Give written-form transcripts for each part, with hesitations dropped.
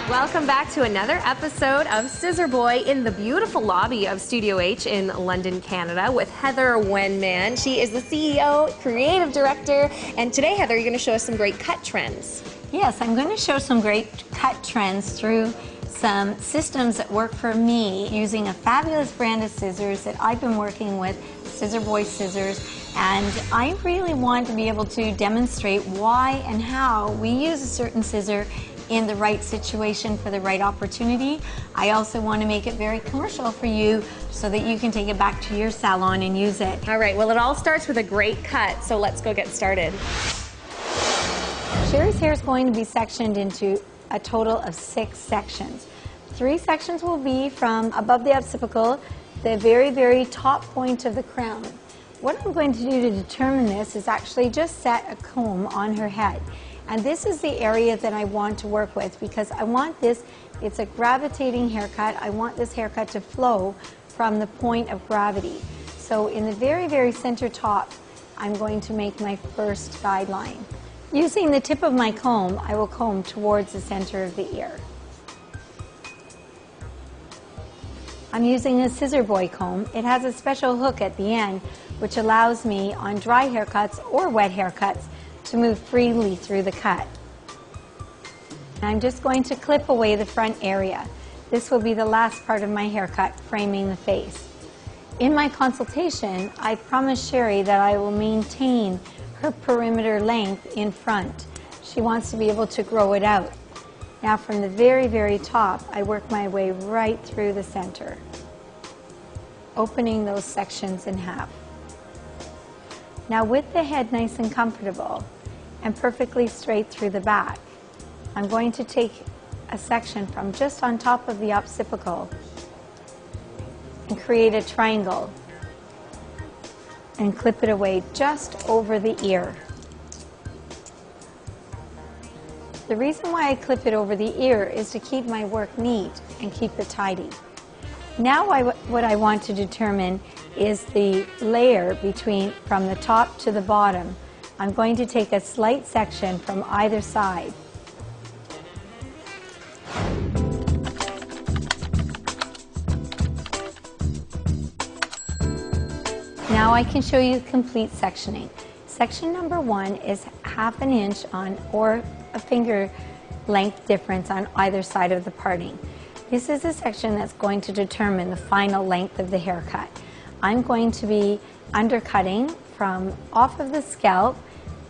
Welcome back to another episode of Scissor Boy in the beautiful lobby of Studio H in London, Canada with Heather Wenman. She is the CEO, creative director, and today, Heather, you're going to show us some great cut trends. Yes, I'm going to show some great cut trends through some systems that work for me using a fabulous brand of scissors that I've been working with, Scissor Boy Scissors, and I really want to be able to demonstrate why and how we use a certain scissor in the right situation for the right opportunity. I also want to make it very commercial for you so that you can take it back to your salon and use it. All right, well, it all starts with a great cut, so let's go get started. Sherry's hair is going to be sectioned into a total of 6 sections. 3 sections will be from above the occipital, the very, very top point of the crown. What I'm going to do to determine this is actually just set a comb on her head. And this is the area that I want to work with because I want this, it's a gravitating haircut. I want this haircut to flow from the point of gravity. So in the very, very center top, I'm going to make my first guideline. Using the tip of my comb, I will comb towards the center of the ear. I'm using a Scissor Boy comb. It has a special hook at the end, which allows me on dry haircuts or wet haircuts to move freely through the cut. I'm just going to clip away the front area. This will be the last part of my haircut, framing the face. In my consultation, I promised Sherry that I will maintain her perimeter length in front. She wants to be able to grow it out. Now from the very, very top, I work my way right through the center, opening those sections in half. Now with the head nice and comfortable and perfectly straight through the back, I'm going to take a section from just on top of the occipital and create a triangle and clip it away just over the ear. The reason why I clip it over the ear is to keep my work neat and keep it tidy. Now what I want to determine is the layer between from the top to the bottom. I'm going to take a slight section from either side. Now I can show you complete sectioning. Section number 1 is ½ an inch on or a finger length difference on either side of the parting. This is a section that's going to determine the final length of the haircut. I'm going to be undercutting from off of the scalp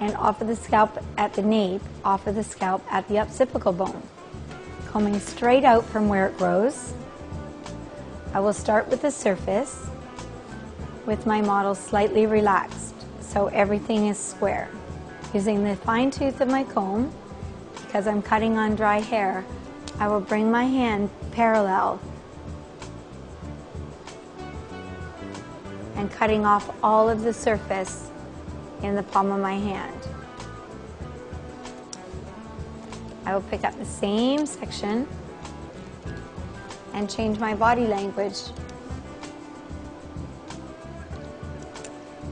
and off of the scalp at the nape, off of the scalp at the occipital bone. Combing straight out from where it grows. I will start with the surface with my model slightly relaxed so everything is square. Using the fine tooth of my comb, because I'm cutting on dry hair, I will bring my hand parallel and cutting off all of the surface in the palm of my hand. I will pick up the same section and change my body language.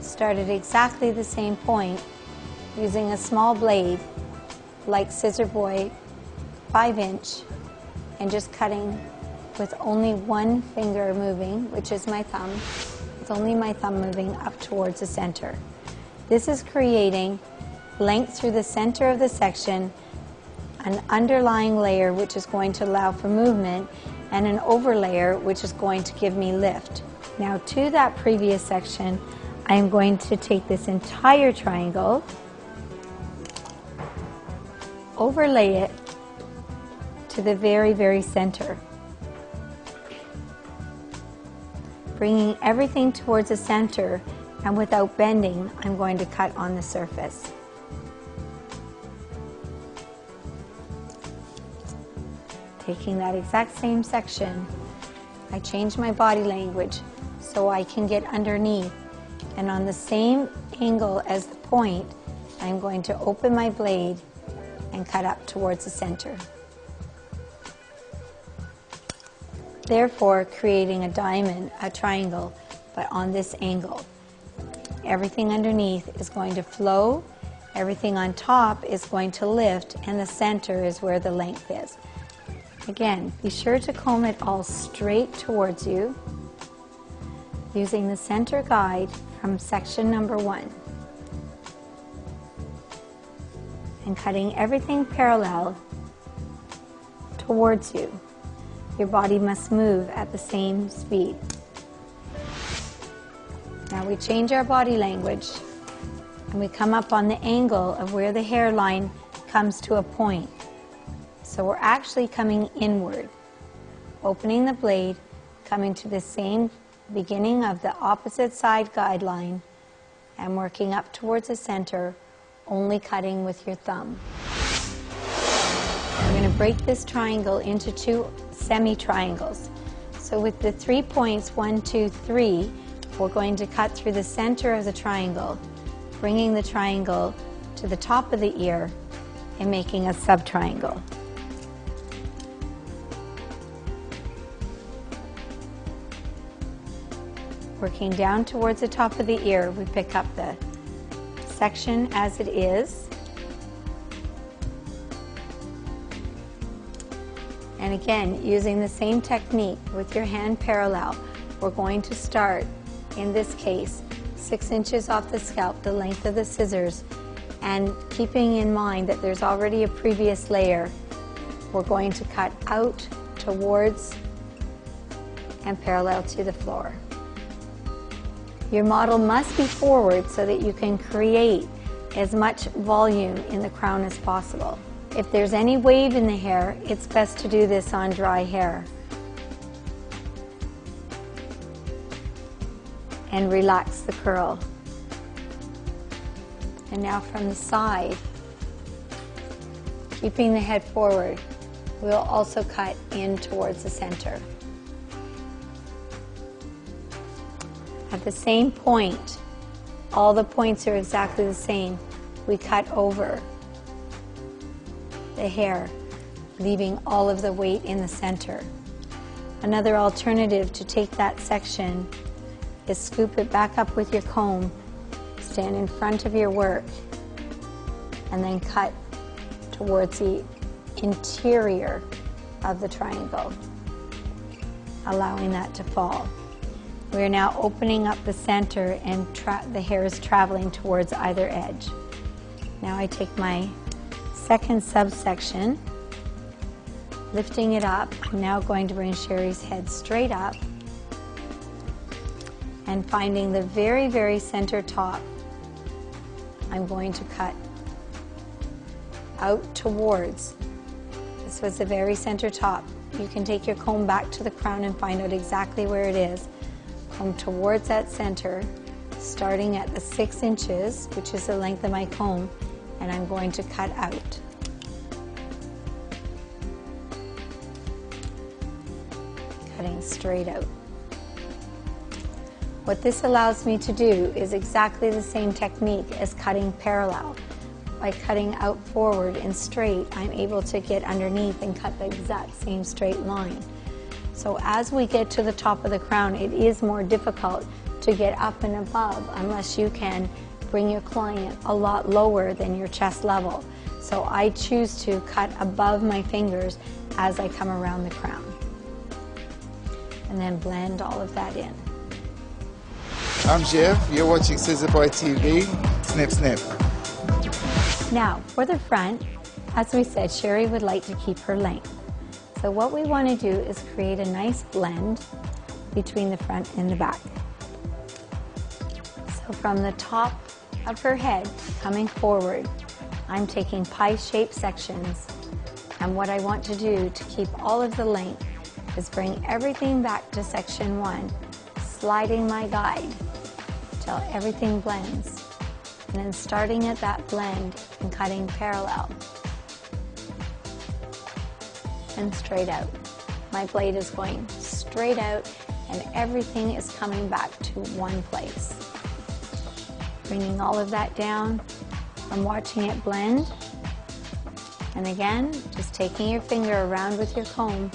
Start at exactly the same point using a small blade like Scissor Boy 5-inch and just cutting with only one finger moving, which is my thumb, with only my thumb moving up towards the center. This is creating length through the center of the section, an underlying layer which is going to allow for movement, and an overlayer which is going to give me lift. Now to that previous section, I am going to take this entire triangle, overlay it to the very, very center, bringing everything towards the center, and without bending, I'm going to cut on the surface. Taking that exact same section, I change my body language so I can get underneath. And on the same angle as the point, I'm going to open my blade and cut up towards the center. Therefore, creating a diamond, a triangle, but on this angle. Everything underneath is going to flow, everything on top is going to lift, and the center is where the length is. Again, be sure to comb it all straight towards you, using the center guide from section number 1. And cutting everything parallel towards you. Your body must move at the same speed. Now we change our body language and we come up on the angle of where the hairline comes to a point. So we're actually coming inward, opening the blade, coming to the same beginning of the opposite side guideline and working up towards the center, only cutting with your thumb. We're going to break this triangle into 2 semi-triangles. So with the 3 points, 1, 2, 3, we're going to cut through the center of the triangle, bringing the triangle to the top of the ear and making a sub-triangle. Working down towards the top of the ear, we pick up the section as it is. And again, using the same technique with your hand parallel, we're going to start, in this case, 6 inches off the scalp, the length of the scissors, and keeping in mind that there's already a previous layer, we're going to cut out towards and parallel to the floor. Your model must be forward so that you can create as much volume in the crown as possible. If there's any wave in the hair, it's best to do this on dry hair. And relax the curl. And now from the side, keeping the head forward, we'll also cut in towards the center. At the same point, all the points are exactly the same. We cut over the hair, leaving all of the weight in the center. Another alternative to take that section is scoop it back up with your comb, stand in front of your work, and then cut towards the interior of the triangle, allowing that to fall. We are now opening up the center and the hair is traveling towards either edge. Now I take my second subsection, lifting it up. I'm now going to bring Sherry's head straight up and finding the very, very center top. I'm going to cut out towards. This was the very center top. You can take your comb back to the crown and find out exactly where it is. Comb towards that center, starting at the 6 inches, which is the length of my comb, and I'm going to cut out. Cutting straight out. What this allows me to do is exactly the same technique as cutting parallel. By cutting out forward and straight, I'm able to get underneath and cut the exact same straight line. So as we get to the top of the crown, it is more difficult to get up and above unless you can bring your client a lot lower than your chest level. So I choose to cut above my fingers as I come around the crown. And then blend all of that in. I'm Jeff, you're watching Scissor Boy TV. Snip, snip. Now, for the front, as we said, Sherry would like to keep her length. So what we want to do is create a nice blend between the front and the back. So from the top of her head coming forward, I'm taking pie-shaped sections, and what I want to do to keep all of the length is bring everything back to section 1, sliding my guide till everything blends, and then starting at that blend and cutting parallel and straight out. My blade is going straight out and everything is coming back to one place. Bringing all of that down from watching it blend. And again, just taking your finger around with your comb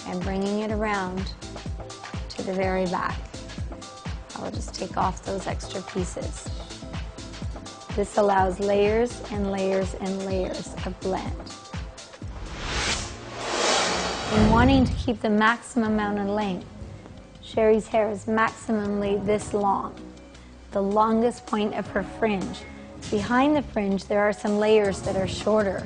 and bringing it around to the very back. I'll just take off those extra pieces. This allows layers and layers and layers of blend. In wanting to keep the maximum amount of length, Sherry's hair is maximally this long, the longest point of her fringe. Behind the fringe, there are some layers that are shorter.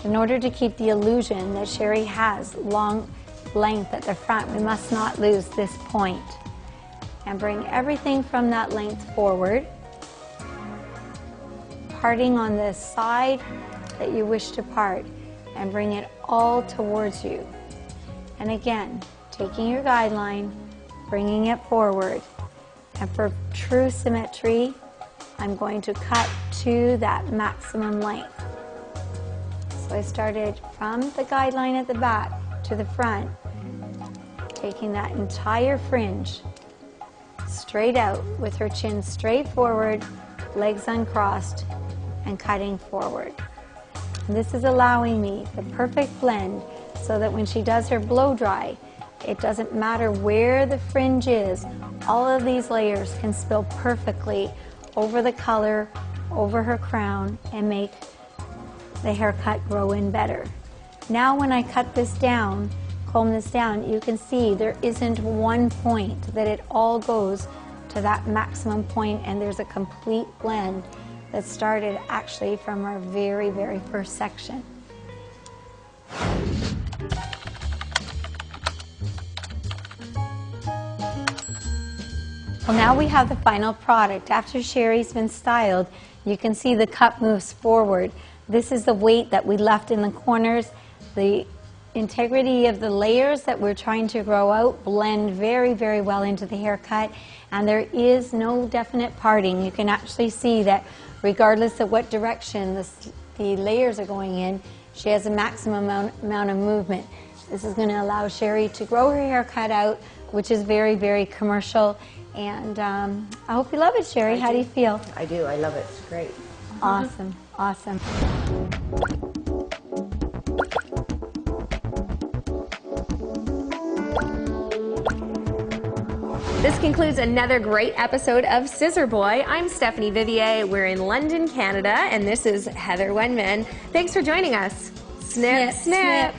In order to keep the illusion that Sherry has long length at the front, we must not lose this point. And bring everything from that length forward, parting on the side that you wish to part, and bring it all towards you. And again, taking your guideline, bringing it forward, and for true symmetry, I'm going to cut to that maximum length. So I started from the guideline at the back to the front, taking that entire fringe straight out with her chin straight forward, legs uncrossed, and cutting forward. And this is allowing me the perfect blend so that when she does her blow dry, it doesn't matter where the fringe is, all of these layers can spill perfectly over the color, over her crown, and make the haircut grow in better. Now when I cut this down, comb this down, you can see there isn't one point, that it all goes to that maximum point, and there's a complete blend that started actually from our very, very first section. Well, now we have the final product. After Sherry's been styled, you can see the cup moves forward. This is the weight that we left in the corners. The integrity of the layers that we're trying to grow out blend very, very well into the haircut, and there is no definite parting. You can actually see that regardless of what direction the layers are going in, she has a maximum amount of movement. This is going to allow Sherry to grow her haircut out, which is very, very commercial. And I hope you love it, Sherry. How do you feel? I do. I love it. It's great. Awesome. Awesome. This concludes another great episode of Scissor Boy. I'm Stephanie Vivier. We're in London, Canada, and this is Heather Wenman. Thanks for joining us. Snip, snip.